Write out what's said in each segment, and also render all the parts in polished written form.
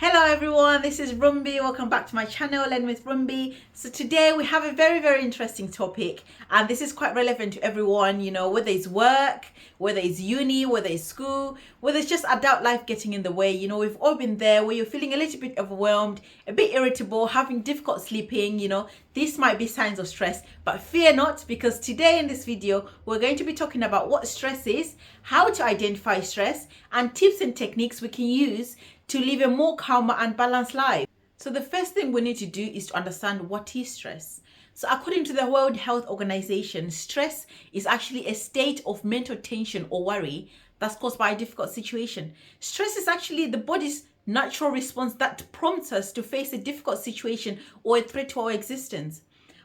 Hello everyone, this is Rumbi. Welcome back to my channel, Learn with Rumbi. So today we have a very interesting topic, and this is quite relevant to everyone, whether it's work, whether it's uni, whether it's school, whether it's just adult life getting in the way. We've all been there where you're feeling a little bit overwhelmed, a bit irritable, having difficult sleeping. These might be signs of stress, but fear not, because today in this video we're going to be talking about what stress is, how to identify stress, and tips and techniques we can use to live a more calmer and balanced life. So the first thing we need to do is to understand what is stress. So according to the World Health Organization, stress is actually a state of mental tension or worry that's caused by a difficult situation. Stress is actually the body's natural response that prompts us to face a difficult situation or a threat to our existence.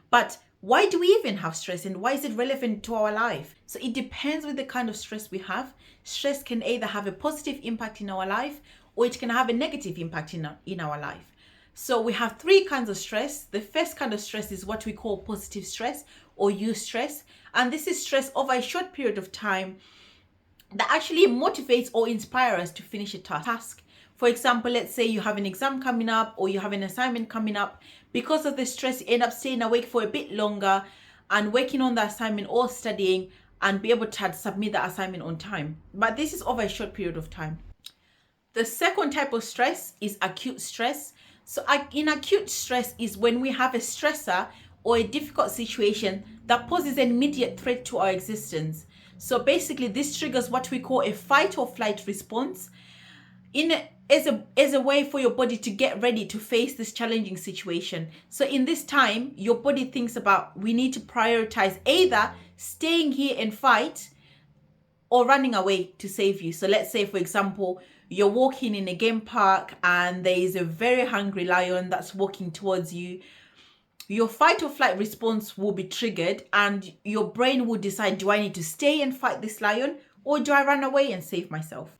But why do we even have stress, and why is it relevant to our life? So it depends with the kind of stress we have. Stress can either have a positive impact in our life, or it can have a negative impact in our life. So we have three kinds of stress. The first kind of stress is what we call positive stress or eustress. And this is stress over a short period of time that actually motivates or inspires us to finish a task. For example, let's say you have an exam coming up or you have an assignment coming up. Because of the stress, you end up staying awake for a bit longer and working on the assignment or studying and be able to submit the assignment on time. But this is over a short period of time. The second type of stress is acute stress. So in acute stress is when we have a stressor or a difficult situation that poses an immediate threat to our existence. So basically this triggers what we call a fight or flight response as a way for your body to get ready to face this challenging situation. So in this time, your body thinks about, we need to prioritize either staying here and fight or running away to save you. So let's say, for example, you're walking in a game park and there is a very hungry lion that's walking towards you. Your fight or flight response will be triggered and your brain will decide, do I need to stay and fight this lion, or do I run away and save myself?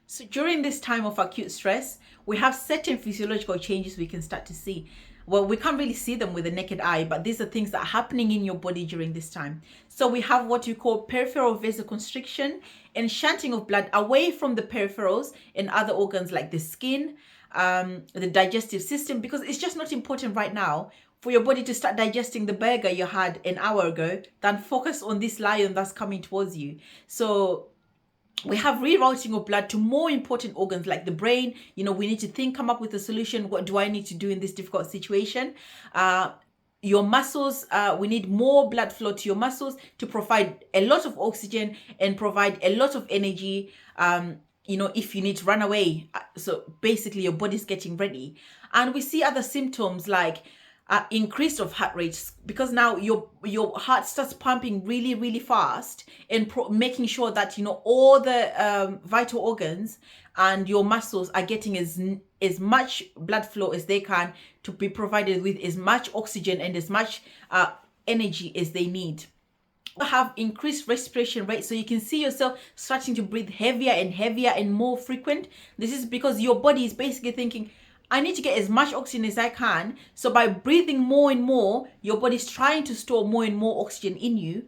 So during this time of acute stress, we have certain physiological changes we can start to see. Well, we can't really see them with the naked eye, but these are things that are happening in your body during this time. So we have what you call peripheral vasoconstriction and shunting of blood away from the peripherals and other organs like the skin, the digestive system, because it's just not important right now for your body to start digesting the burger you had an hour ago than focus on this lion that's coming towards you. So we have rerouting of blood to more important organs like the brain. We need to come up with a solution. What do I need to do in this difficult situation? Your muscles, we need more blood flow to your muscles to provide a lot of oxygen and provide a lot of energy. If you need to run away. So basically your body's getting ready. And we see other symptoms like increase of heart rates, because now your heart starts pumping really fast and making sure that all the vital organs and your muscles are getting as much blood flow as they can to be provided with as much oxygen and as much energy as they need. Have increased respiration rate, so you can see yourself starting to breathe heavier and more frequent. This is because your body is basically thinking, I need to get as much oxygen as I can. So by breathing more and more, your body's trying to store more and more oxygen in you,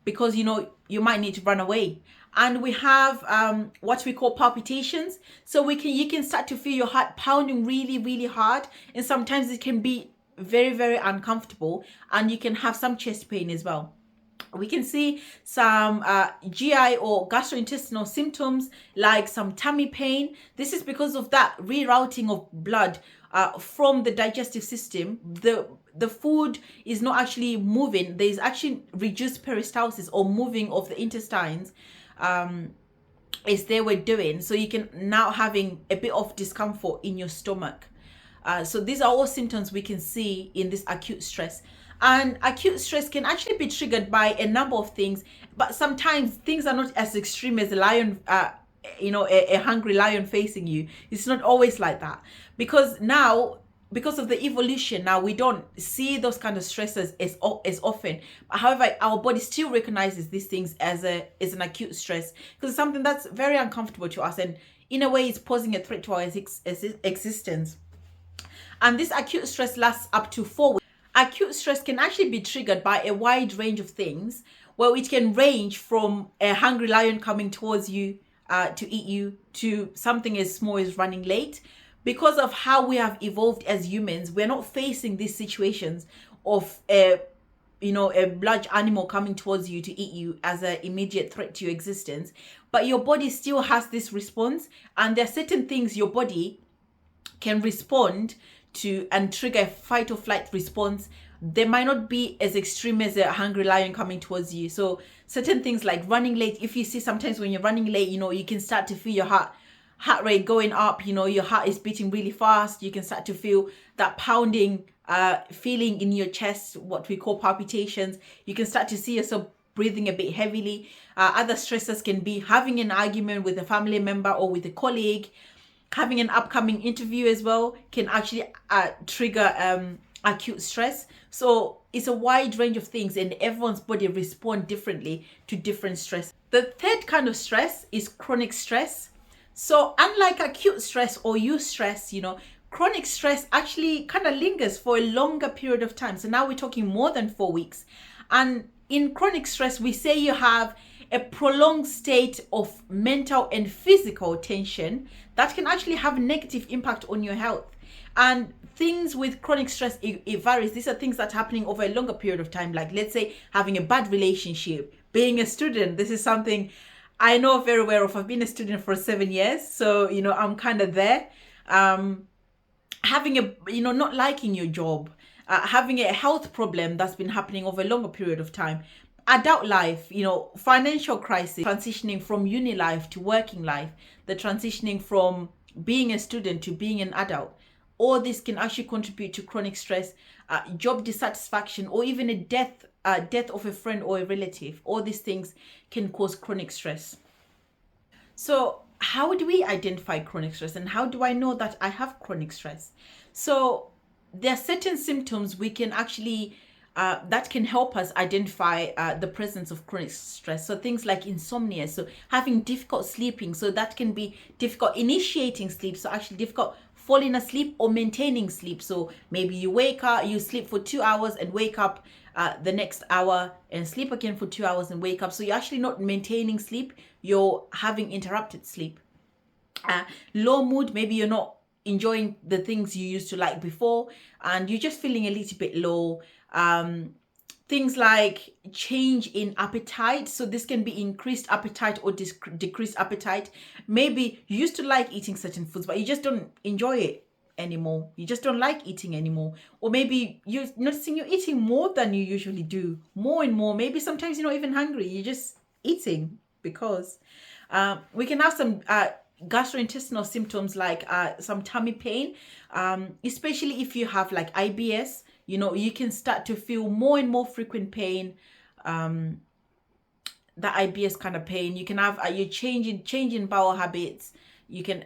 because you might need to run away. And we have what we call palpitations. So you can start to feel your heart pounding really hard, and sometimes it can be very uncomfortable, and you can have some chest pain as well. We can see some GI or gastrointestinal symptoms like some tummy pain. This is because of that rerouting of blood from the digestive system. The food is not actually moving. There is actually reduced peristalsis or moving of the intestines as they were doing. So you can now having a bit of discomfort in your stomach. So these are all symptoms we can see in this acute stress. And acute stress can actually be triggered by a number of things, but sometimes things are not as extreme as a lion, a hungry lion facing you. It's not always like that, because of the evolution, now we don't see those kind of stresses as often. However, our body still recognizes these things as an acute stress, because it's something that's very uncomfortable to us, and in a way it's posing a threat to our existence. And this acute stress lasts up to 4 weeks. Acute stress can actually be triggered by a wide range of things, where it can range from a hungry lion coming towards you to eat you, to something as small as running late. because of how we have evolved as humans, we're not facing these situations of a large animal coming towards you to eat you as an immediate threat to your existence, but your body still has this response, and there are certain things your body can respond to and trigger a fight or flight response. They might not be as extreme as a hungry lion coming towards you. So certain things like running late, if you see sometimes when you're running late, you can start to feel your heart rate going up, your heart is beating really fast. You can start to feel that pounding feeling in your chest, what we call palpitations. You can start to see yourself breathing a bit heavily. Other stressors can be having an argument with a family member or with a colleague. Having an upcoming interview as well can actually trigger acute stress. So it's a wide range of things, and everyone's body respond differently to different stress. The third kind of stress is chronic stress. So unlike acute stress or eustress, chronic stress actually kind of lingers for a longer period of time. So now we're talking more than 4 weeks. And in chronic stress, we say you have a prolonged state of mental and physical tension that can actually have a negative impact on your health. And things with chronic stress, it varies. These are things that are happening over a longer period of time. Like, let's say, having a bad relationship, being a student. This is something I know very well of. I've been a student for 7 years. So, I'm kind of there. Having not liking your job, having a health problem that's been happening over a longer period of time. Adult life, financial crisis, transitioning from uni life to working life, the transitioning from being a student to being an adult. All this can actually contribute to chronic stress, job dissatisfaction, or even a death of a friend or a relative. All these things can cause chronic stress. So how do we identify chronic stress, and how do I know that I have chronic stress? So there are certain symptoms we can actually that can help us identify the presence of chronic stress. So things like insomnia, so having difficult sleeping, so that can be difficult initiating sleep, so actually difficult falling asleep or maintaining sleep. So maybe you wake up, you sleep for 2 hours and wake up the next hour and sleep again for 2 hours and wake up. So you're actually not maintaining sleep, you're having interrupted sleep. Low mood, maybe you're not enjoying the things you used to like before and you're just feeling a little bit low. Things like change in appetite, so this can be increased appetite or decreased appetite. Maybe you used to like eating certain foods but you just don't enjoy it anymore, you just don't like eating anymore. Or maybe you're noticing you're eating more than you usually do, more and more. Maybe sometimes you're not even hungry, you're just eating because we can have some gastrointestinal symptoms like some tummy pain, especially if you have like IBS. You can start to feel more and more frequent pain, that IBS kind of pain. You can have you changing bowel habits. You can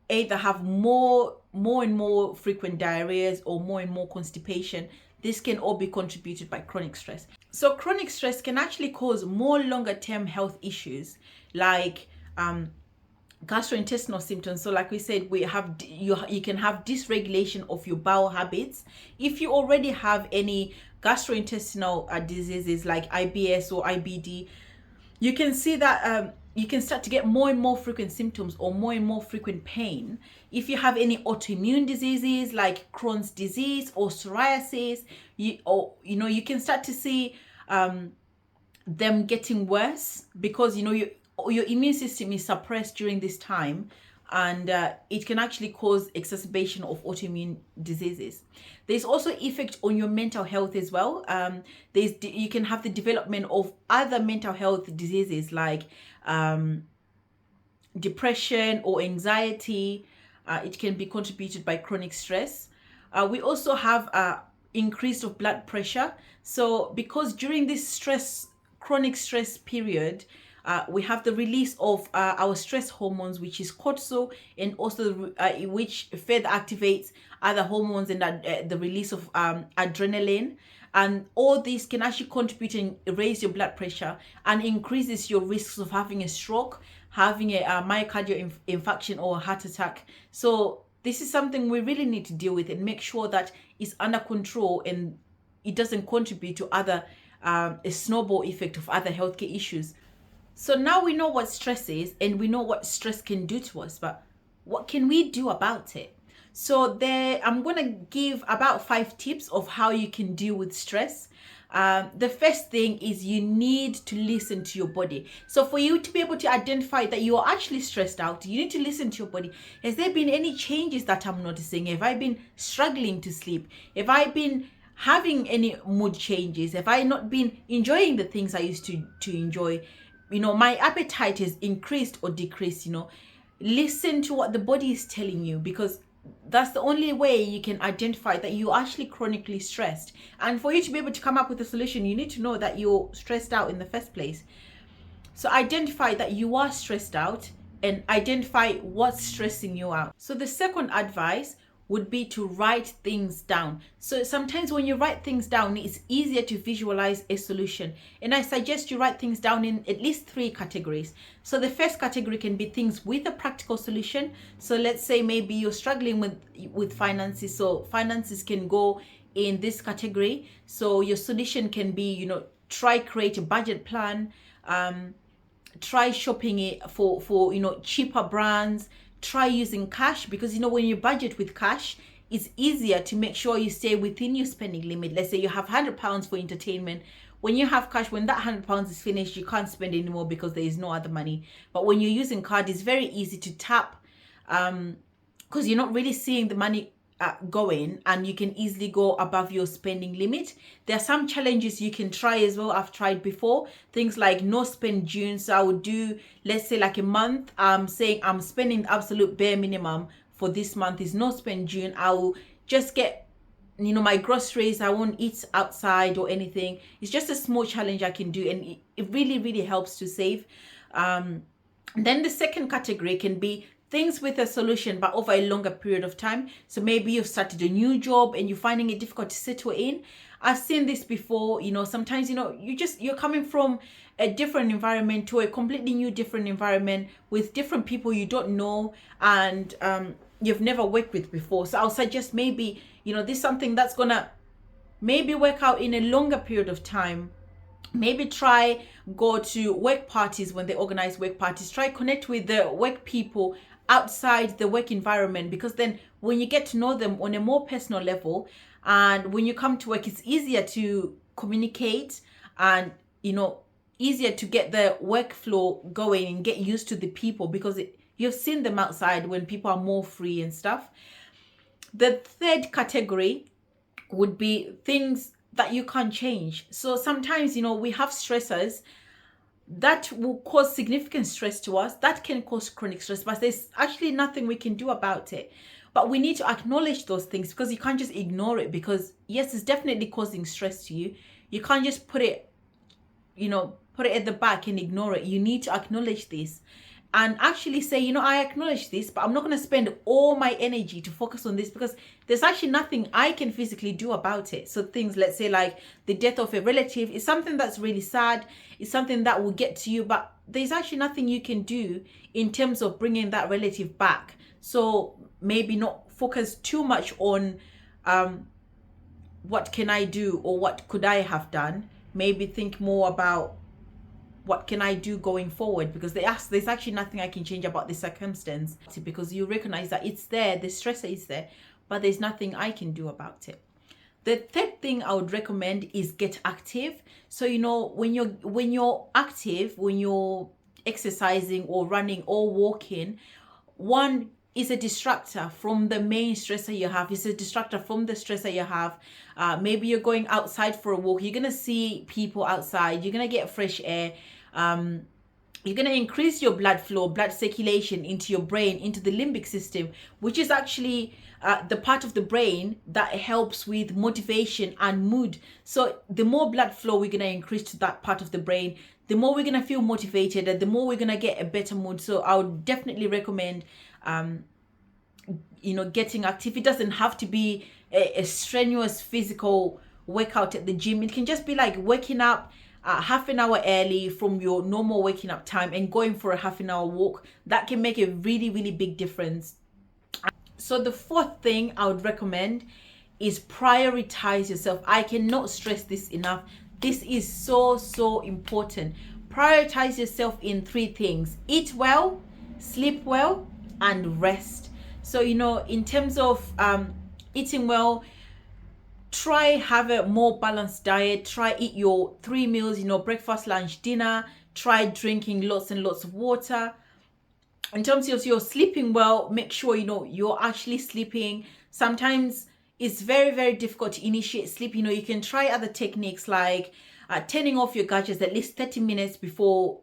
either have more and more frequent diarrheas or more and more constipation. This can all be contributed by chronic stress. So chronic stress can actually cause more longer term health issues like gastrointestinal symptoms. So like we said, you can have dysregulation of your bowel habits. If you already have any gastrointestinal diseases like IBS or IBD, you can see that you can start to get more and more frequent symptoms or more and more frequent pain. If you have any autoimmune diseases like Crohn's disease or psoriasis, you can start to see them getting worse because your immune system is suppressed during this time, and it can actually cause exacerbation of autoimmune diseases. There's also effect on your mental health as well. You can have the development of other mental health diseases like depression or anxiety. It can be contributed by chronic stress. We also have increase of blood pressure. So because during this chronic stress period, we have the release of our stress hormones, which is cortisol, and also which further activates other hormones and the release of adrenaline. And all these can actually contribute and raise your blood pressure and increases your risks of having a stroke, having a myocardial infarction or a heart attack. So this is something we really need to deal with and make sure that it's under control and it doesn't contribute to other a snowball effect of other healthcare issues. So now we know what stress is and we know what stress can do to us, but what can we do about it? So there, I'm gonna give about 5 tips of how you can deal with stress. The first thing is you need to listen to your body. So for you to be able to identify that you are actually stressed out, you need to listen to your body. Has there been any changes that I'm noticing? Have I been struggling to sleep? Have I been having any mood changes? Have I not been enjoying the things I used to enjoy? My appetite has increased or decreased. Listen to what the body is telling you, because that's the only way you can identify that you're actually chronically stressed. And for you to be able to come up with a solution, you need to know that you're stressed out in the first place. So identify that you are stressed out and identify what's stressing you out. So the second advice would be to write things down. So sometimes when you write things down, it's easier to visualize a solution. And I suggest you write things down in at least 3 categories. So the first category can be things with a practical solution. So let's say maybe you're struggling with finances. So finances can go in this category. So your solution can be, try create a budget plan, try shopping it for cheaper brands, try using cash, because when you budget with cash, it's easier to make sure you stay within your spending limit. Let's say you have £100 for entertainment. When you have cash, when that £100 is finished, you can't spend anymore because there is no other money. But when you're using card, it's very easy to tap, because you're not really seeing the money going, and you can easily go above your spending limit. There are some challenges you can try as well. I've tried before things like no spend June. So I would do, let's say, like a month, saying I'm spending the absolute bare minimum for this month is no spend June. I will just get my groceries. I won't eat outside or anything. It's just a small challenge I can do, and it really, really helps to save. Then the second category can be things with a solution, but over a longer period of time. So maybe you've started a new job and you're finding it difficult to settle in. I've seen this before. Sometimes, you're coming from a different environment to a completely new, different environment with different people you don't know, and you've never worked with before. So I'll suggest maybe, this is something that's gonna maybe work out in a longer period of time. Maybe try go to work parties when they organize work parties. Try connect with the work people outside the work environment, because then when you get to know them on a more personal level, and when you come to work, it's easier to communicate, and easier to get the workflow going and get used to the people, because you've seen them outside when people are more free and stuff. The third category would be things that you can't change. So sometimes, we have stressors that will cause significant stress to us, that can cause chronic stress, but there's actually nothing we can do about it. But we need to acknowledge those things, because you can't just ignore it, because yes, it's definitely causing stress to you. You can't just put it at the back and ignore it. You need to acknowledge this and actually say, I acknowledge this, but I'm not going to spend all my energy to focus on this, because there's actually nothing I can physically do about it. So things, let's say, like the death of a relative is something that's really sad. It's something that will get to you, but there's actually nothing you can do in terms of bringing that relative back. So maybe not focus too much on what can I do or what could I have done. Maybe think more about what can I do going forward, because there's actually nothing I can change about the circumstance, because you recognize that it's there, the stressor is there, but there's nothing I can do about it. The third thing I would recommend is get active. So when you're active, when you're exercising or running or walking, one is a distractor from the main stressor you have. It's a distractor from the stressor you have. Maybe you're going outside for a walk. You're gonna see people outside. You're gonna get fresh air. You're going to increase your blood flow, blood circulation into your brain, into the limbic system, which is actually the part of the brain that helps with motivation and mood. So the more blood flow we're going to increase to that part of the brain, the more we're going to feel motivated, and the more we're going to get a better mood. So I would definitely recommend getting active. It doesn't have to be a strenuous physical workout at the gym. It can just be like waking up half an hour early from your normal waking up time and going for a half an hour walk. That can make a really, really big difference. So the fourth thing I would recommend is prioritize yourself. I cannot stress this enough. This is so important. Prioritize yourself in 3 things: eat well, sleep well, and rest. So, in terms of eating well, try have a more balanced diet. Try eat your 3 meals, breakfast, lunch, dinner. Try drinking lots and lots of water. In terms of your sleeping well, make sure you're actually sleeping. Sometimes it's very, very difficult to initiate sleep. You can try other techniques like turning off your gadgets at least 30 minutes before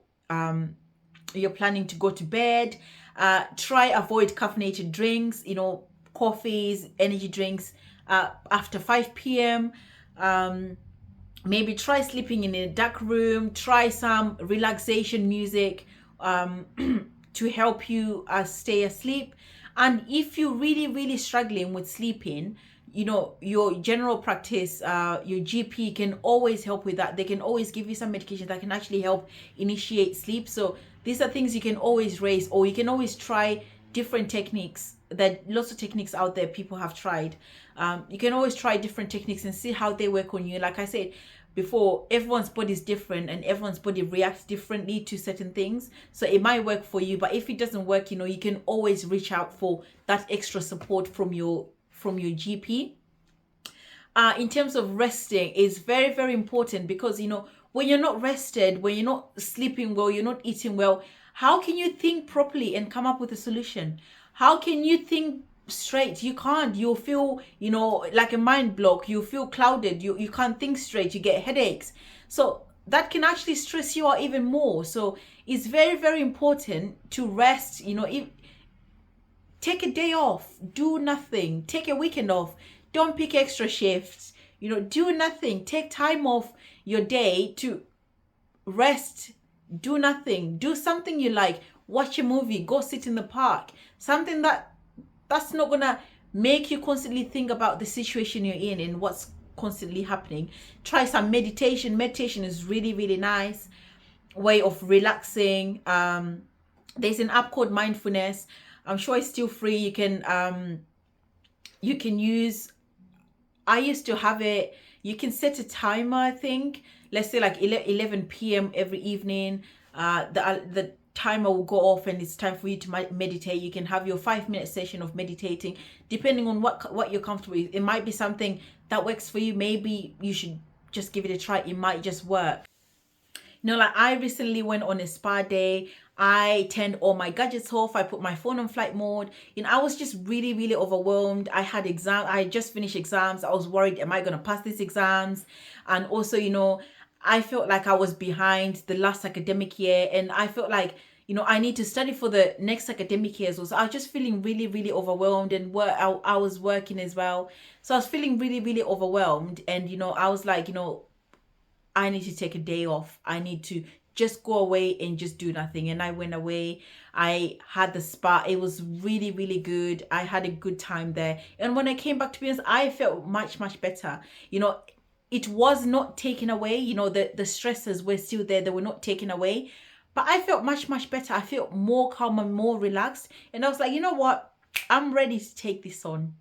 you're planning to go to bed. Try avoid caffeinated drinks, coffees, energy drinks after 5 p.m. Maybe try sleeping in a dark room. Try some relaxation music to help you stay asleep. And if you're really, really struggling with sleeping, your general practice, your GP can always help with that. They can always give you some medication that can actually help initiate sleep. So these are things you can always raise, or you can always try different techniques. That lots of techniques out there people have tried. You can always try different techniques and see how they work on you. Like I said before, everyone's body is different and everyone's body reacts differently to certain things. So it might work for you, but if it doesn't work, you can always reach out for that extra support from your GP. In terms of resting is very, very important, because when you're not rested, when you're not sleeping well, you're not eating well, how can you think properly and come up with a solution? How can you think straight? You can't. You'll feel like a mind block. You feel clouded. You can't think straight. You get headaches. So that can actually stress you out even more. So it's very, very important to rest. Take a day off, do nothing, take a weekend off, don't pick extra shifts, do nothing, take time off your day to rest, do nothing, do something you like, watch a movie, go sit in the park, something that's not gonna make you constantly think about the situation you're in and what's constantly happening. Try some meditation. Meditation is really, really nice way of relaxing. There's an app called Mindfulness. I'm sure it's still free. You can use. I used to have it. You can set a timer, I think. Let's say like 11 p.m. every evening. The timer will go off and it's time for you to meditate. You can have your 5-minute session of meditating, depending on what you're comfortable with. It might be something that works for you. Maybe you should just give it a try. It might just work. Like I recently went on a spa day. I turned all my gadgets off. I put my phone on flight mode. I was just really, really overwhelmed. I had exams. I just finished exams. I was worried, am I going to pass these exams? And also, I felt like I was behind the last academic year, and I felt like, I need to study for the next academic year as well. So I was just feeling really, really overwhelmed, and I was working as well. So I was feeling really, really overwhelmed. And, I was like, I need to take a day off. I need to just go away and just do nothing. And I went away. I had the spa. It was really, really good. I had a good time there. And when I came back, to be honest, I felt much, much better. It was not taken away. The stresses were still there. They were not taken away. But I felt much, much better. I felt more calm and more relaxed. And I was like, you know what? I'm ready to take this on.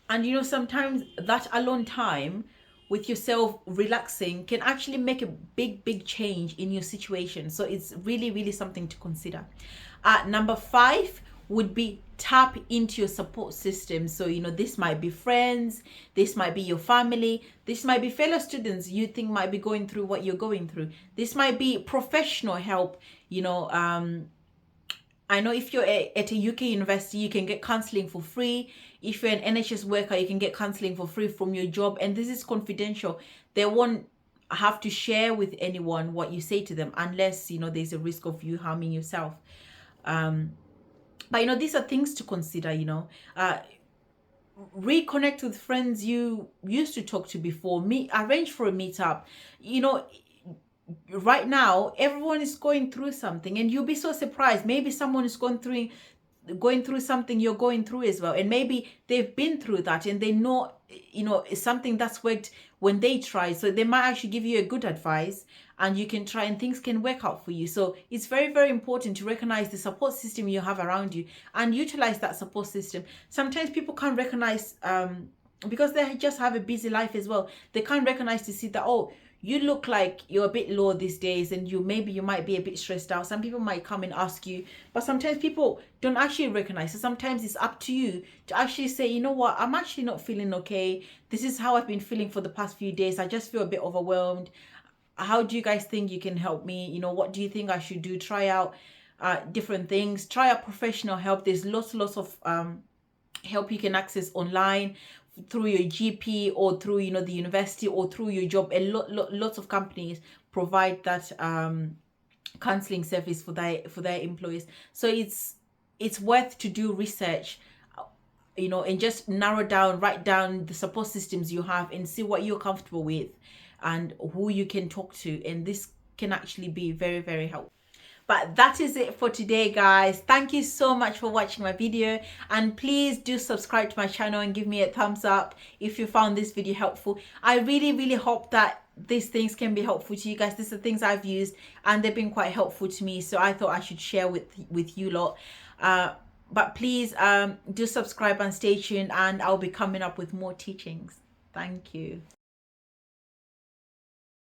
And sometimes that alone time with yourself relaxing can actually make a big, big change in your situation. So it's really, really something to consider. Number 5 would be tap into your support system. So, this might be friends, this might be your family, this might be fellow students you think might be going through what you're going through. This might be professional help. I know if you're at a UK university, you can get counseling for free. If you're an NHS worker, you can get counseling for free from your job. And this is confidential. They won't have to share with anyone what you say to them unless, there's a risk of you harming yourself. But, these are things to consider, reconnect with friends you used to talk to before. Arrange for a meetup. Right now, everyone is going through something, and you'll be so surprised. Maybe someone is going through something you're going through as well, and maybe they've been through that and they know it's something that's worked when they try. So they might actually give you a good advice, and you can try and things can work out for you. So it's very, very important to recognize the support system you have around you and utilize that support system. Sometimes people can't recognize because they just have a busy life as well. They can't recognize to see that, oh, you look like you're a bit low these days, and you might be a bit stressed out. Some people might come and ask you, but sometimes people don't actually recognize. So sometimes it's up to you to actually say, you know what, I'm actually not feeling okay. This is how I've been feeling for the past few days. I just feel a bit overwhelmed. How do you guys think you can help me? You know, what do you think I should do? Try out different things. Try out professional help. There's lots of help you can access online through your GP, or through, you know, the university, or through your job. Lots of companies provide that counseling service for their employees. So it's worth to do research, you know, and just write down the support systems you have, and see what you're comfortable with and who you can talk to, and this can actually be very, very helpful. But that is it for today, guys. Thank you so much for watching my video, and please do subscribe to my channel and give me a thumbs up if you found this video helpful. I really hope that these things can be helpful to you guys. These are things I've used and they've been quite helpful to me, so I thought I should share with you lot. But please do subscribe and stay tuned, and I'll be coming up with more teachings. Thank you.